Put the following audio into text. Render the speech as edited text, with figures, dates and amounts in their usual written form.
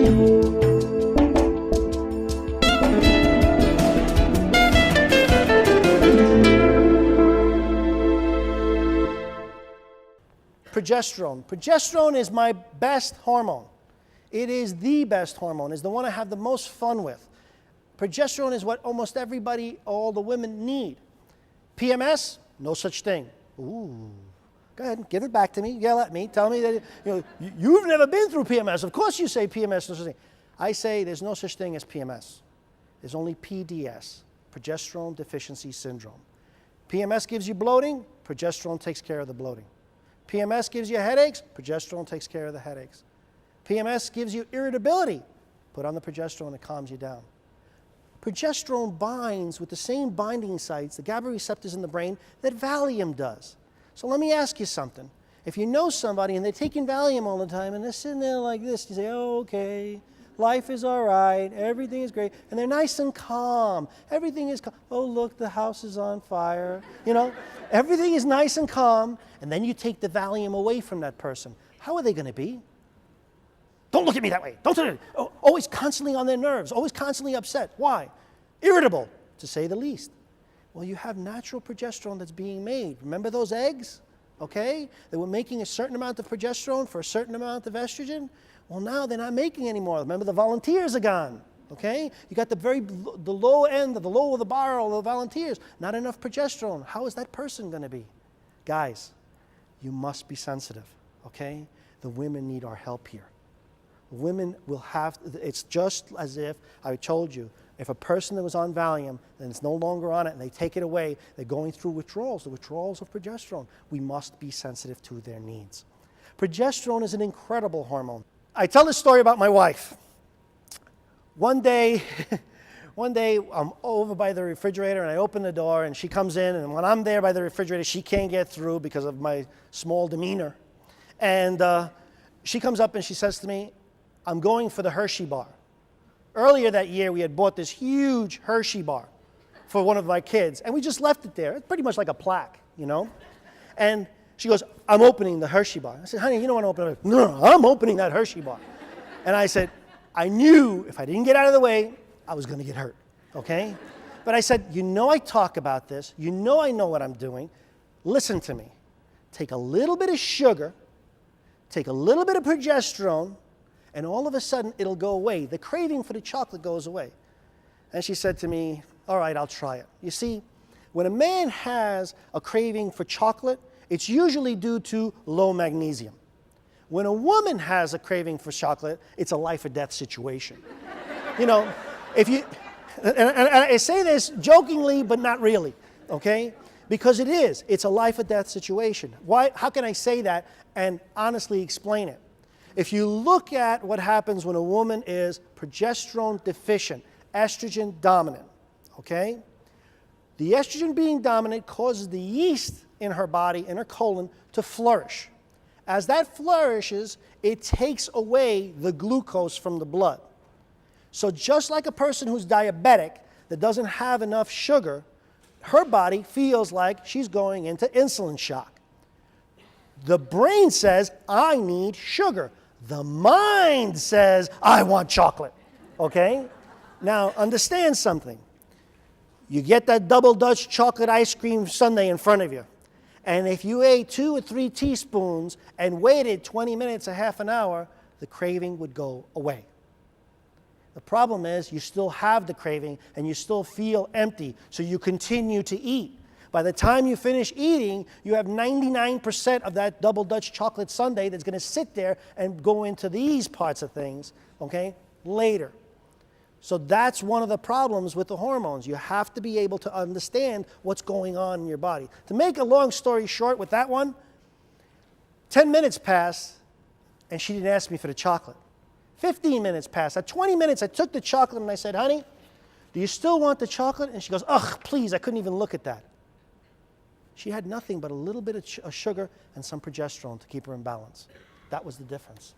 Progesterone. Progesterone is my best hormone. It is the best hormone. It's the one I have the most fun with. Progesterone is what almost everybody, all the women need. PMS, no such thing. Ooh. Go ahead, give it back to me, yell at me, tell me that you've never been through PMS. Of course you say PMS, no such thing. I say there's no such thing as PMS. There's only PDS, Progesterone Deficiency Syndrome. PMS gives you bloating, progesterone takes care of the bloating. PMS gives you headaches, progesterone takes care of the headaches. PMS gives you irritability, put on the progesterone, it calms you down. Progesterone binds with the same binding sites, the GABA receptors in the brain, that Valium does. So let me ask you something. If you know somebody and they're taking Valium all the time and they're sitting there like this, you say, oh, okay, life is all right, everything is great, and they're nice and calm. Everything is calm. Oh, look, the house is on fire. You know, everything is nice and calm, and then you take the Valium away from that person. How are they going to be? Don't look at me that way. Don't do it. Oh, always constantly on their nerves, always constantly upset. Why? Irritable, to say the least. Well, you have natural progesterone that's being made. Remember those eggs? Okay? They were making a certain amount of progesterone for a certain amount of estrogen. Well, now they're not making any more. Remember, the volunteers are gone. Okay? You got the low end, the low of the barrel of the volunteers. Not enough progesterone. How is that person going to be? Guys, you must be sensitive. Okay? The women need our help here. Women will have, it's just as if I told you, if a person that was on Valium and is no longer on it and they take it away, they're going through withdrawals, the withdrawals of progesterone. We must be sensitive to their needs. Progesterone is an incredible hormone. I tell this story about my wife. One day I'm over by the refrigerator and I open the door and she comes in, and when I'm there by the refrigerator, she can't get through because of my small demeanor. And she comes up and she says to me, I'm going for the Hershey bar. Earlier that year, we had bought this huge Hershey bar for one of my kids, and we just left it there. It's pretty much like a plaque, you know? And she goes, I'm opening the Hershey bar. I said, honey, you don't want to open it. No, I'm opening that Hershey bar. And I said, I knew if I didn't get out of the way, I was going to get hurt, okay? But I said, you know I talk about this. You know I know what I'm doing. Listen to me. Take a little bit of sugar, take a little bit of progesterone, and all of a sudden, it'll go away. The craving for the chocolate goes away. And she said to me, all right, I'll try it. You see, when a man has a craving for chocolate, it's usually due to low magnesium. When a woman has a craving for chocolate, it's a life or death situation. You know, if you, and I say this jokingly, but not really, okay? Because it is. It's a life or death situation. Why? How can I say that and honestly explain it? If you look at what happens when a woman is progesterone deficient, estrogen dominant, okay? The estrogen being dominant causes the yeast in her body, in her colon, to flourish. As that flourishes, it takes away the glucose from the blood. So just like a person who's diabetic that doesn't have enough sugar, her body feels like she's going into insulin shock. The brain says, I need sugar. The mind says, I want chocolate, okay? Now, understand something. You get that double Dutch chocolate ice cream sundae in front of you, and if you ate 2 or 3 teaspoons and waited 20 minutes, a half an hour, the craving would go away. The problem is you still have the craving and you still feel empty, so you continue to eat. By the time you finish eating, you have 99% of that double Dutch chocolate sundae that's going to sit there and go into these parts of things, okay, later. So that's one of the problems with the hormones. You have to be able to understand what's going on in your body. To make a long story short with that one, 10 minutes passed and she didn't ask me for the chocolate. 15 minutes passed. At 20 minutes, I took the chocolate and I said, honey, do you still want the chocolate? And she goes, ugh, please, I couldn't even look at that. She had nothing but a little bit of sugar and some progesterone to keep her in balance. That was the difference.